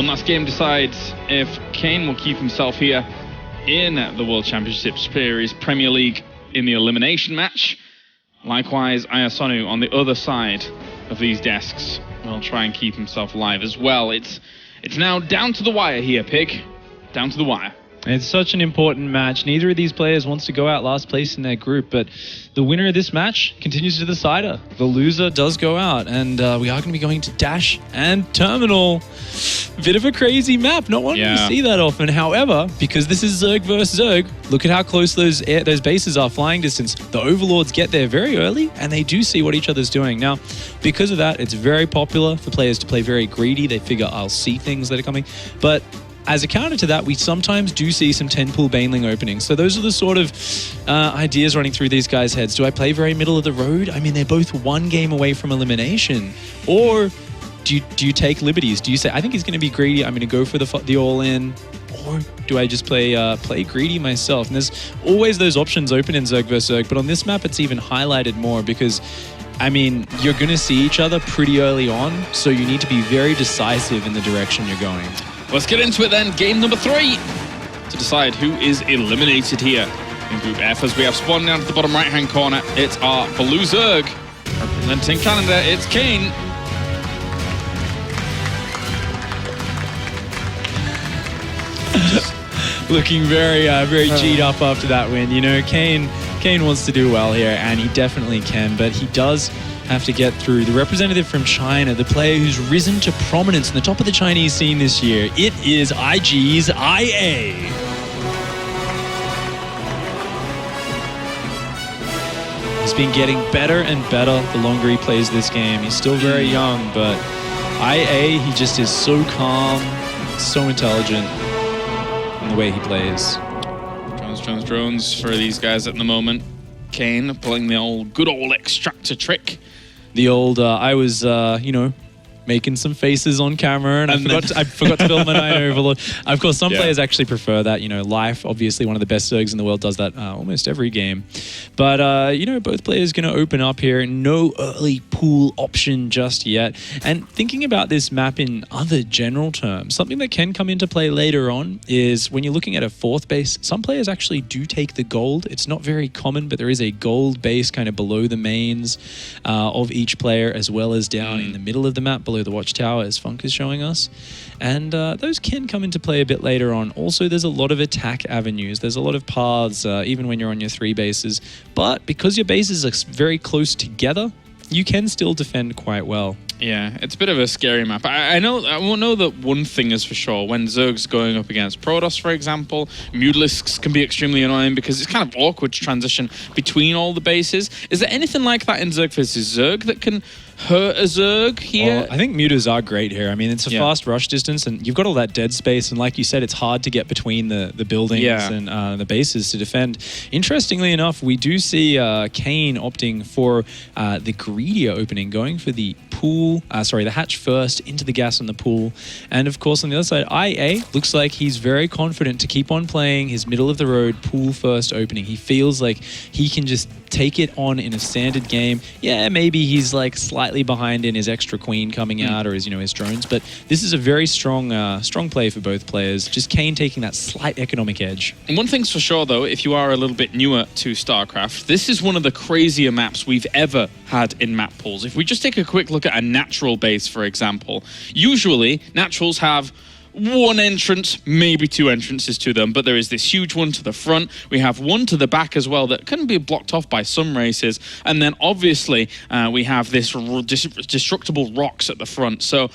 [SPEAKER 4] One last game decides if Kane will keep himself here in the World Championship Series Premier League in the elimination match. Likewise, iAsonu on the other side of these desks will try and keep himself alive as well. It's now down to the wire here, Pig. Down to the wire.
[SPEAKER 5] It's such an important match. Neither of these players wants to go out last place in their group, but the winner of this match continues to the decider. The loser does go out, and we are going to be going to Dash and Terminal. Bit of a crazy map, not one you see that often. However, because this is Zerg versus Zerg, look at how close those bases are flying distance. The Overlords get there very early, and they do see what each other's doing. Now, because of that, it's very popular for players to play very greedy. They figure, I'll see things that are coming, but as a counter to that, we sometimes do see some 10-pool Baneling openings. So those are the sort of ideas running through these guys' heads. Do I play very middle of the road? I mean, they're both one game away from elimination. Or do you take liberties? Do you say, I think he's going to be greedy, I'm going to go for the all-in? Or do I just play greedy myself? And there's always those options open in Zerg vs. Zerg, but on this map, it's even highlighted more because, I mean, you're going to see each other pretty early on, so you need to be very decisive in the direction you're going.
[SPEAKER 4] Let's get into it then. Game number 3 to decide who is eliminated here in Group F. As we have spawning down to the bottom right-hand corner, it's our Blue Zerg. Representing Canada, it's Kane.
[SPEAKER 5] Looking very G'd up after that win. You know, Kane wants to do well here, and he definitely can, but he does have to get through the representative from China, the player who's risen to prominence in the top of the Chinese scene this year. It is IG's IA. He's been getting better and better the longer he plays this game. He's still very young, but IA, he just is so calm, so intelligent in the way he plays.
[SPEAKER 4] Drones for these guys at the moment. Kane pulling the good old extractor trick.
[SPEAKER 5] The old, I was, making some faces on camera, and I forgot to film an Iron Overlord. Of course, some players actually prefer that. You know, Life, obviously one of the best Zergs in the world, does that almost every game. But, both players going to open up here. No early pool option just yet. And thinking about this map in other general terms, something that can come into play later on is when you're looking at a 4th base, some players actually do take the gold. It's not very common, but there is a gold base kind of below the mains of each player, as well as down in the middle of the map, below the watchtower, as Funk is showing us. And those can come into play a bit later on. Also, there's a lot of attack avenues. There's a lot of paths, even when you're on your 3 bases. But because your bases are very close together, you can still defend quite well.
[SPEAKER 4] Yeah, it's a bit of a scary map. I won't know that one thing is for sure. When Zerg's going up against Protoss, for example, Mutalisks can be extremely annoying because it's kind of awkward to transition between all the bases. Is there anything like that in Zerg versus Zerg that can hurt a Zerg here?
[SPEAKER 5] Well, I think Mutas are great here. I mean, it's a fast rush distance, and you've got all that dead space, and like you said, it's hard to get between the buildings and the bases to defend. Interestingly enough, we do see Kane opting for the greedier opening, going for the pool, the hatch first, into the gas on the pool. And of course, on the other side, IA looks like he's very confident to keep on playing his middle of the road pool first opening. He feels like he can just take it on in a standard game. Yeah, maybe he's like slightly behind in his extra queen coming out or his drones, but this is a very strong play for both players. Just Kane taking that slight economic edge.
[SPEAKER 4] And one thing's for sure though, if you are a little bit newer to StarCraft, this is one of the crazier maps we've ever had in map pools. If we just take a quick look at a natural base, for example, usually naturals have one entrance, maybe 2 entrances to them, but there is this huge one to the front. We have one to the back as well that can be blocked off by some races. And then obviously we have this destructible rocks at the front. So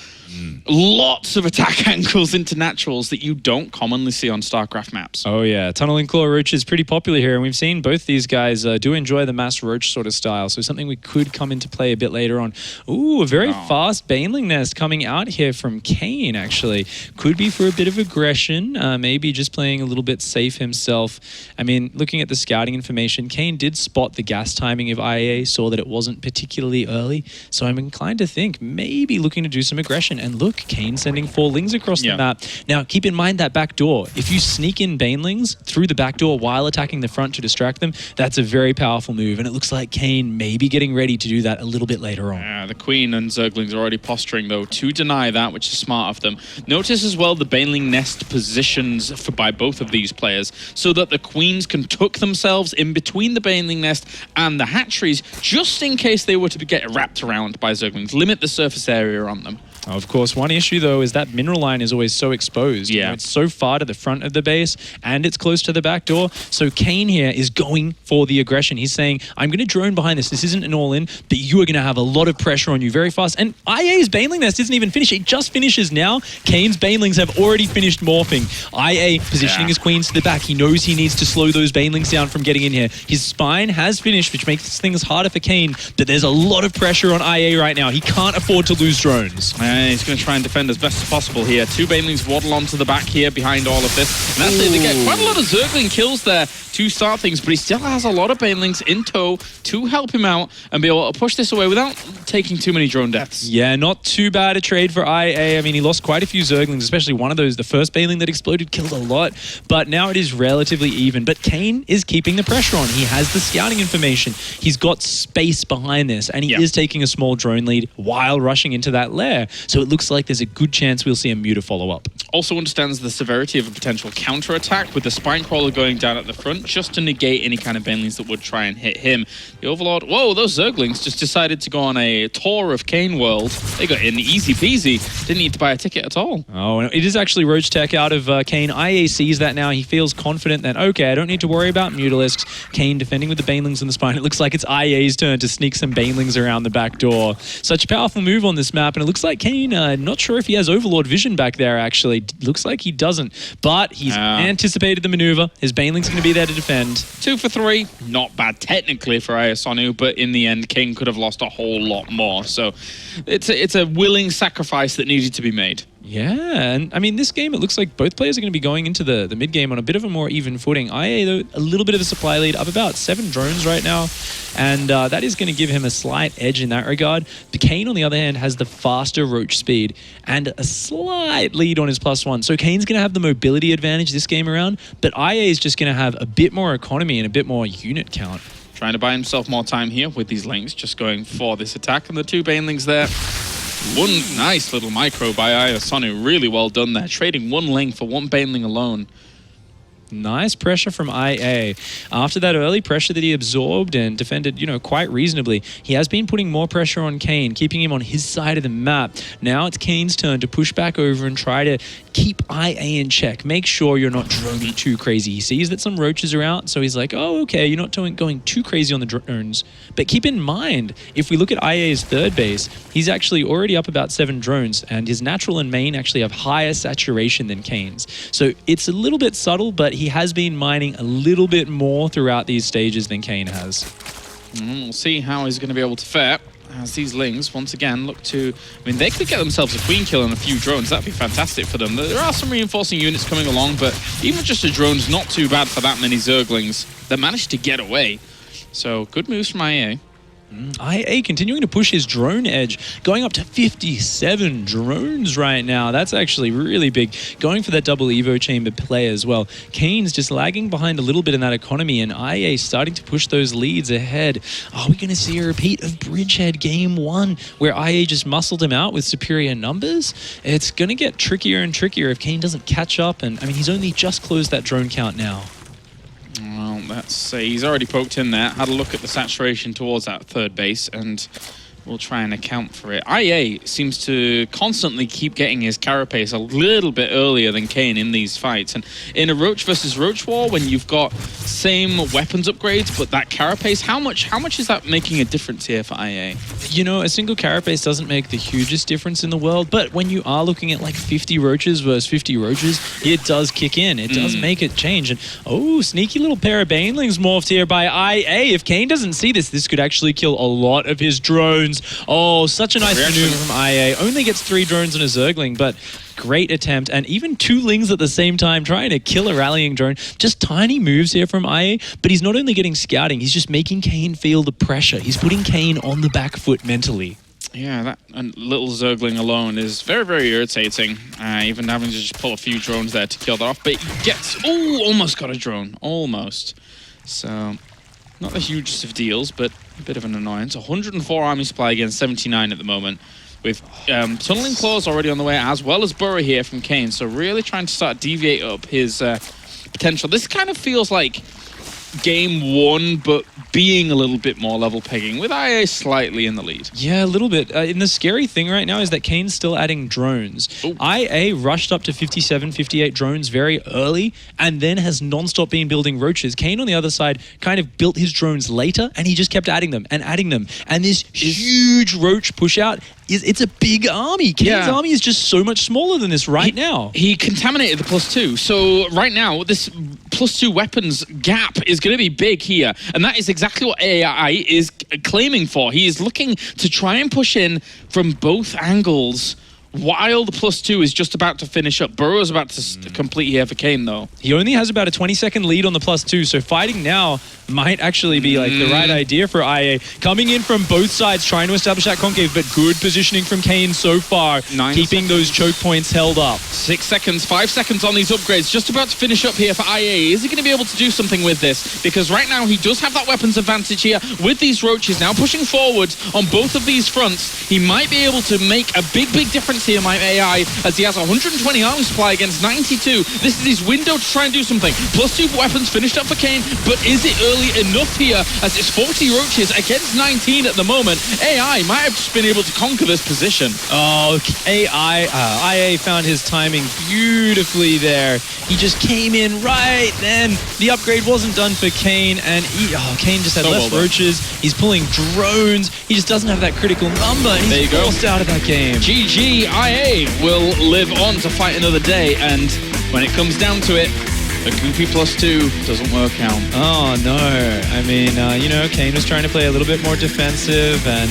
[SPEAKER 4] lots of attack angles into naturals that you don't commonly see on StarCraft maps.
[SPEAKER 5] Oh yeah, Tunneling Claw Roach is pretty popular here, and we've seen both these guys do enjoy the mass roach sort of style, so something we could come into play a bit later on. Ooh, a very fast Baneling nest coming out here from Kane, actually. Could be for a bit of aggression, maybe just playing a little bit safe himself. I mean, looking at the scouting information, Kane did spot the gas timing of IA, saw that it wasn't particularly early, so I'm inclined to think maybe looking to do some aggression. And look, Kane sending 4 lings across the map. Now, keep in mind that back door. If you sneak in Banelings through the back door while attacking the front to distract them, that's a very powerful move. And it looks like Kane may be getting ready to do that a little bit later on.
[SPEAKER 4] The Queen and Zerglings are already posturing, though, to deny that, which is smart of them. Notice as as well the baneling nest positions by both of these players so that the queens can tuck themselves in between the baneling nest and the hatcheries just in case they were to get wrapped around by zerglings, limit the surface area on them.
[SPEAKER 5] Of course, one issue, though, is that mineral line is always so exposed.
[SPEAKER 4] Yeah.
[SPEAKER 5] You know, it's so far to the front of the base, and it's close to the back door. So Kane here is going for the aggression. He's saying, I'm going to drone behind this. This isn't an all-in, but you are going to have a lot of pressure on you very fast. And IA's Baneling Nest isn't even finished. It just finishes now. Kane's Banelings have already finished morphing. IA positioning his queens to the back. He knows he needs to slow those Banelings down from getting in here. His spine has finished, which makes things harder for Kane, but there's a lot of pressure on IA right now. He can't afford to lose drones.
[SPEAKER 4] And he's going to try and defend as best as possible here. Two Banelings waddle onto the back here behind all of this. And that's it. They get quite a lot of Zergling kills there to start things, but he still has a lot of Banelings in tow to help him out and be able to push this away without taking too many drone deaths.
[SPEAKER 5] Yeah, not too bad a trade for IA. I mean, he lost quite a few Zerglings, especially one of those, the first Baneling that exploded, killed a lot, but now it is relatively even. But Kane is keeping the pressure on. He has the scouting information. He's got space behind this, and he is taking a small drone lead while rushing into that lair. So it looks like there's a good chance we'll see a Muta follow up.
[SPEAKER 4] Also understands the severity of a potential counter-attack with the Spine Crawler going down at the front just to negate any kind of Banelings that would try and hit him. The Overlord, whoa, those Zerglings just decided to go on a tour of Kane World. They got in easy peasy. Didn't need to buy a ticket at all.
[SPEAKER 5] Oh, it is actually Roach Tech out of Kane. IA sees that now. He feels confident that, okay, I don't need to worry about Mutalisks. Kane defending with the Banelings in the spine. It looks like it's IA's turn to sneak some Banelings around the back door. Such a powerful move on this map, and it looks like Kane, not sure if he has Overlord vision back there, actually. Looks like he doesn't, but he's anticipated the maneuver. His Baneling's going to be there to defend.
[SPEAKER 4] 2 for 3, not bad technically for iAsonu, but in the end, Kane could have lost a whole lot more. So it's a willing sacrifice that needed to be made.
[SPEAKER 5] Yeah, and I mean, this game, it looks like both players are going to be going into the mid-game on a bit of a more even footing. IA, though, a little bit of a supply lead, up about 7 drones right now, and that is going to give him a slight edge in that regard. The Kane, on the other hand, has the faster Roach speed and a slight lead on his +1. So Kane's going to have the mobility advantage this game around, but IA is just going to have a bit more economy and a bit more unit count.
[SPEAKER 4] Trying to buy himself more time here with these links, just going for this attack, and the 2 Banelings there. One nice little micro by iAsonu, really well done there, trading 1 link for 1 Baneling alone.
[SPEAKER 5] Nice pressure from IA. After that early pressure that he absorbed and defended, quite reasonably, he has been putting more pressure on Kane, keeping him on his side of the map. Now it's Kane's turn to push back over and try to keep IA in check. Make sure you're not droning too crazy. He sees that some roaches are out, so he's like, oh, okay, you're not going too crazy on the drones. But keep in mind, if we look at IA's third base, he's actually already up about 7 drones, and his natural and main actually have higher saturation than Kane's. So it's a little bit subtle, but he has been mining a little bit more throughout these stages than Kane has.
[SPEAKER 4] We'll see how he's going to be able to fare as these Lings, once again, look to... I mean, they could get themselves a Queen kill and a few drones. That'd be fantastic for them. There are some reinforcing units coming along, but even just a drone's not too bad for that many Zerglings that managed to get away. So, good moves from IA.
[SPEAKER 5] IA continuing to push his drone edge, going up to 57 drones right now. That's actually really big. Going for that double Evo chamber play as well. Kane's just lagging behind a little bit in that economy, and IA starting to push those leads ahead. Are we going to see a repeat of Bridgehead Game 1, where IA just muscled him out with superior numbers? It's going to get trickier and trickier if Kane doesn't catch up, and I mean, he's only just closed that drone count now.
[SPEAKER 4] Well, he's already poked in there, had a look at the saturation towards that third base, and we'll try and account for it. IA seems to constantly keep getting his carapace a little bit earlier than Kane in these fights. And in a Roach versus Roach war, when you've got same weapons upgrades, but that carapace, how much is that making a difference here for IA?
[SPEAKER 5] A single carapace doesn't make the hugest difference in the world, but when you are looking at like 50 roaches versus 50 roaches, it does kick in. It does make it change. And oh, sneaky little pair of Banelings morphed here by IA. If Kane doesn't see this could actually kill a lot of his drones. Oh, such a nice maneuver from IA. Only gets 3 drones and a Zergling, but great attempt. And even 2 Lings at the same time, trying to kill a rallying drone. Just tiny moves here from IA, but he's not only getting scouting, he's just making Kane feel the pressure. He's putting Kane on the back foot mentally.
[SPEAKER 4] Yeah, that little Zergling alone is very, very irritating. Even having to just pull a few drones there to kill that off. But he gets... Oh, almost got a drone. Almost. So... not the hugest of deals, but a bit of an annoyance. 104 army supply against 79 at the moment. with Tunneling Claws already on the way, as well as Burrow here from Kane. So really trying to start deviate up his potential. This kind of feels like game one, but being a little bit more level pegging, with IA slightly in the lead.
[SPEAKER 5] Yeah, a little bit. And the scary thing right now is that Kane's still adding drones.
[SPEAKER 4] Ooh.
[SPEAKER 5] IA rushed up to 57, 58 drones very early, and then has non-stop been building roaches. Kane on the other side kind of built his drones later, and he just kept adding them and adding them. And this huge roach push out, it's a big army. Kane's army is just so much smaller than this now.
[SPEAKER 4] He contaminated the +2. So right now, this +2 weapons gap is going to be big here. And that is exactly what AI is claiming for. He is looking to try and push in from both angles while the +2 is just about to finish up. Burrow's about to complete here for Kane, though.
[SPEAKER 5] He only has about a 20-second lead on the +2, so fighting now might actually be like the right idea for IA. Coming in from both sides, trying to establish that concave, but good positioning from Kane so far, keeping those choke points held up.
[SPEAKER 4] 6 seconds, 5 seconds on these upgrades, just about to finish up here for IA. Is he going to be able to do something with this? Because right now he does have that weapons advantage here with these roaches now pushing forward on both of these fronts. He might be able to make a big difference here, my AI, as he has 120 army supply against 92. This is his window to try and do something. +2 weapons finished up for Kane, but is it early enough here as it's 40 roaches against 19 at the moment? AI might have just been able to conquer this position.
[SPEAKER 5] Oh, IA found his timing beautifully there. He just came in right then. The upgrade wasn't done for Kane, and Kane just had less roaches. He's pulling drones. He just doesn't have that critical number, and he's forced out of that game.
[SPEAKER 4] GG, IA will live on to fight another day, and when it comes down to it, a goopy +2 doesn't work out.
[SPEAKER 5] Oh, no. I mean, Kane was trying to play a little bit more defensive, and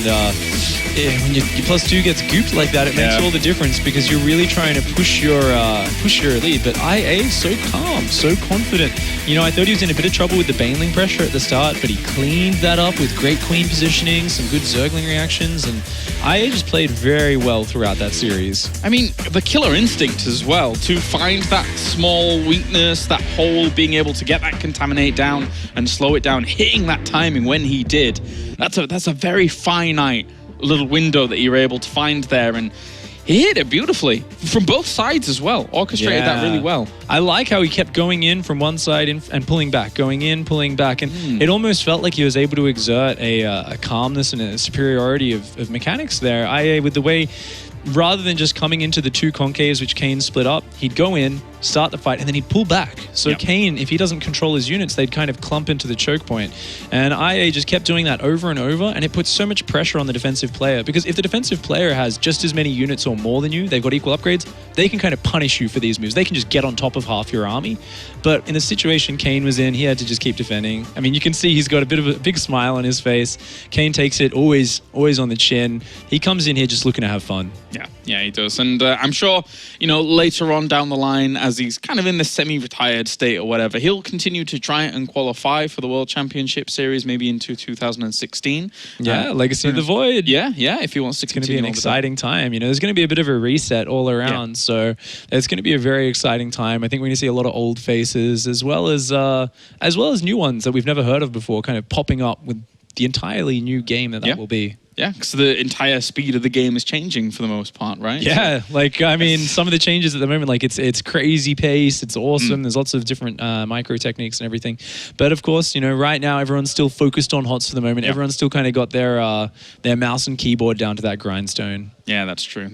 [SPEAKER 5] when your +2 gets gooped like that, it makes all the difference, because you're really trying to push your lead. But IA is so calm, so confident. I thought he was in a bit of trouble with the Baneling pressure at the start, but he cleaned that up with great queen positioning, some good Zergling reactions, and IA just played very well throughout that series.
[SPEAKER 4] I mean, the killer instinct as well, to find that small weakness, that hole, being able to get that contaminate down and slow it down, hitting that timing when he did. That's a very finite little window that you're able to find there, and he hit it beautifully from both sides as well. Orchestrated that really well.
[SPEAKER 5] I like how he kept going in from one side and pulling back, going in, pulling back, and it almost felt like he was able to exert a calmness and a superiority of mechanics there. IA, with the way, rather than just coming into the two concaves which Kane split up, he'd go in, start the fight, and then he'd pull back. So Kane, if he doesn't control his units, they'd kind of clump into the choke point. And IA just kept doing that over and over, and it puts so much pressure on the defensive player, because if the defensive player has just as many units or more than you, they've got equal upgrades, they can kind of punish you for these moves. They can just get on top of half your army. But in the situation Kane was in, he had to just keep defending. I mean, you can see he's got a bit of a big smile on his face. Kane takes it always on the chin. He comes in here just looking to have fun.
[SPEAKER 4] Yeah, he does. And I'm sure, later on down the line, as he's kind of in the semi-retired state or whatever, he'll continue to try and qualify for the World Championship Series, maybe into 2016.
[SPEAKER 5] Yeah, Legacy of the Void.
[SPEAKER 4] Yeah, if he wants to continue.
[SPEAKER 5] It's going to be an exciting time. There's going to be a bit of a reset all around. So it's going to be a very exciting time. I think we're going to see a lot of old faces as well as new ones that we've never heard of before, kind of popping up with the entirely new game that will be.
[SPEAKER 4] Yeah, because the entire speed of the game is changing for the most part, right?
[SPEAKER 5] Yeah, some of the changes at the moment, it's crazy pace, it's awesome. There's lots of different micro techniques and everything. But of course, right now everyone's still focused on HOTS for the moment. Everyone's still kind of got their mouse and keyboard down to that grindstone.
[SPEAKER 4] Yeah, that's true.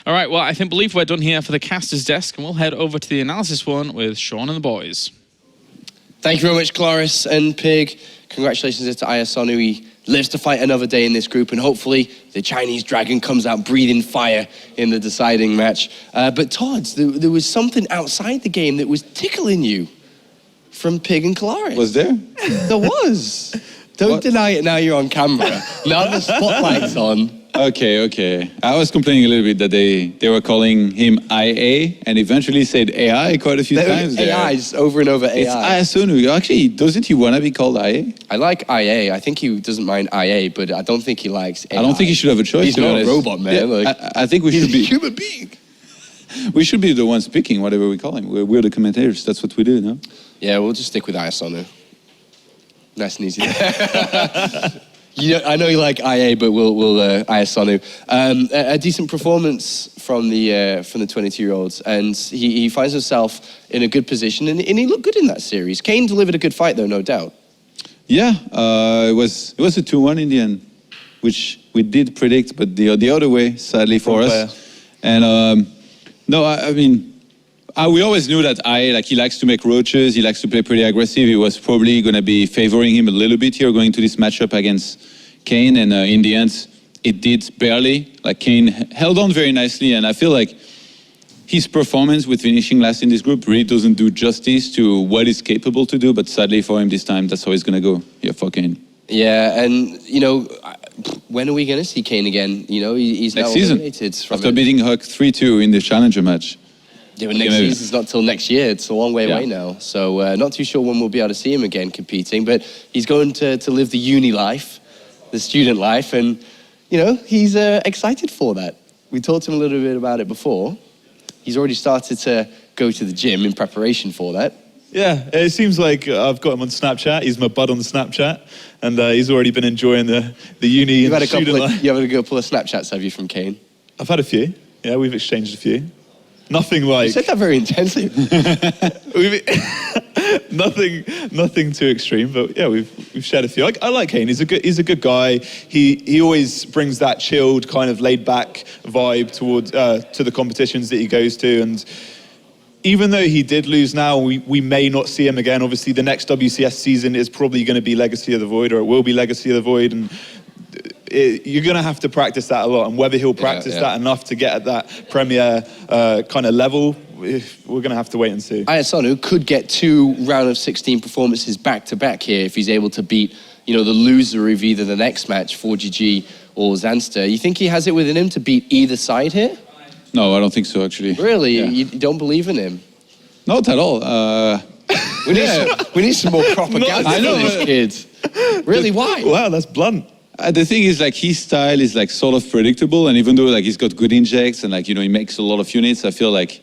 [SPEAKER 4] All right, well, believe we're done here for the caster's desk, and we'll head over to the analysis one with Sean and the boys.
[SPEAKER 1] Thank you very much, Cloris and Pig. Congratulations to iAsonu. He lives to fight another day in this group, and hopefully the Chinese dragon comes out breathing fire in the deciding match. But Todd, there was something outside the game that was tickling you from Pig and Cloris.
[SPEAKER 2] Was there?
[SPEAKER 1] There was. Don't deny it now you're on camera. Now the spotlight's on.
[SPEAKER 2] Okay. I was complaining a little bit that they were calling him IA and eventually said AI quite a few times there.
[SPEAKER 1] AI's over and over AI.
[SPEAKER 2] It's iAsonu. Actually, doesn't he want to be called IA?
[SPEAKER 1] I like IA. I think he doesn't mind IA, but I don't think he likes AI.
[SPEAKER 2] I don't think he should have a choice.
[SPEAKER 1] He's not a robot, man.
[SPEAKER 2] Yeah, I think we should be
[SPEAKER 1] a human being.
[SPEAKER 2] We should be the ones picking whatever we call him. We're the commentators. That's what we do, no?
[SPEAKER 1] Yeah, we'll just stick with iAsonu. Nice and easy. I know you like IA, but we'll iAsonu. A decent performance from the 22-year-olds, and he finds himself in a good position, and he looked good in that series. Kane delivered a good fight, though, no doubt.
[SPEAKER 2] Yeah, it was a 2-1 in the end, which we did predict, but the other way, sadly for us. And no, I mean, we always knew that he likes to make roaches, he likes to play pretty aggressive. He was probably going to be favoring him a little bit here going to this matchup against Kane, and in the end, it did barely. Like, Kane held on very nicely, and I feel like his performance with finishing last in this group really doesn't do justice to what he's capable to do, but sadly for him this time, that's how he's going to go. Yeah, for Kane.
[SPEAKER 1] Yeah, and, when are we going to see Kane again? He's
[SPEAKER 2] next
[SPEAKER 1] now
[SPEAKER 2] season,
[SPEAKER 1] eliminated from
[SPEAKER 2] after beating Huck 3-2 in the Challenger match.
[SPEAKER 1] Yeah, but next season's not till next year. It's a long way away now. So not too sure when we'll be able to see him again competing, but he's going to live the uni life, the student life, and, he's excited for that. We talked to him a little bit about it before. He's already started to go to the gym in preparation for that.
[SPEAKER 3] Yeah, it seems like I've got him on Snapchat. He's my bud on the Snapchat, and he's already been enjoying the uni and the student life.
[SPEAKER 1] You had a couple of Snapchats, have you, from Kane?
[SPEAKER 3] I've had a few. Yeah, we've exchanged a few. Nothing like...
[SPEAKER 1] You said that very intensely.
[SPEAKER 3] nothing too extreme, but yeah, we've shared a few. I like Kane. He's a good guy. He always brings that chilled, kind of laid back vibe towards to the competitions that he goes to, and even though he did lose now, we may not see him again. Obviously, the next WCS season is probably going to be Legacy of the Void, or it will be Legacy of the Void, and you're going to have to practice that a lot. And whether he'll practice that enough to get at that Premier kind of level, we're going to have to wait and see.
[SPEAKER 1] iAsonu could get 2 round of 16 performances back-to-back here if he's able to beat, the loser of either the next match, 4GG or Zanster. You think he has it within him to beat either side here?
[SPEAKER 2] No, I don't think so, actually.
[SPEAKER 1] Really? Yeah. You don't believe in him?
[SPEAKER 2] Not at all.
[SPEAKER 1] We need some more propaganda for these kids. Really, why?
[SPEAKER 3] Wow, that's blunt.
[SPEAKER 2] The thing is, his style is sort of predictable, and even though he's got good injects and he makes a lot of units, I feel like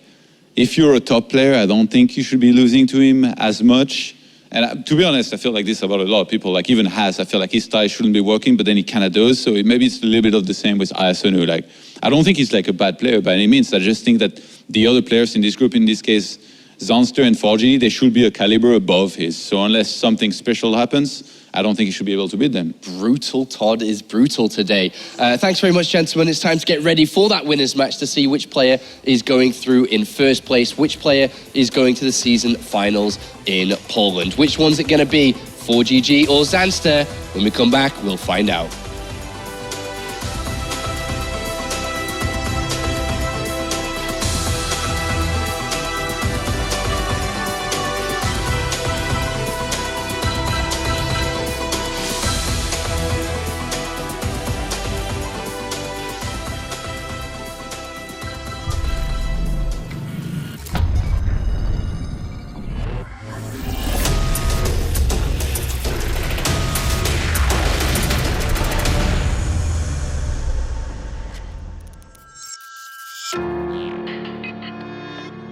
[SPEAKER 2] if you're a top player, I don't think you should be losing to him as much. And to be honest, I feel like this about a lot of people. Even Has, I feel like his style shouldn't be working, but then he kind of does. So maybe it's a little bit of the same with iAsonu. I don't think he's a bad player by any means. I just think that the other players in this group, in this case, Zanster and 4G, they should be a caliber above his. So unless something special happens, I don't think he should be able to beat them.
[SPEAKER 1] Brutal. Todd is brutal today. Thanks very much, gentlemen. It's time to get ready for that winners match to see which player is going through in first place, which player is going to the season finals in Poland. Which one's it going to be, 4GG or Zanster? When we come back, we'll find out.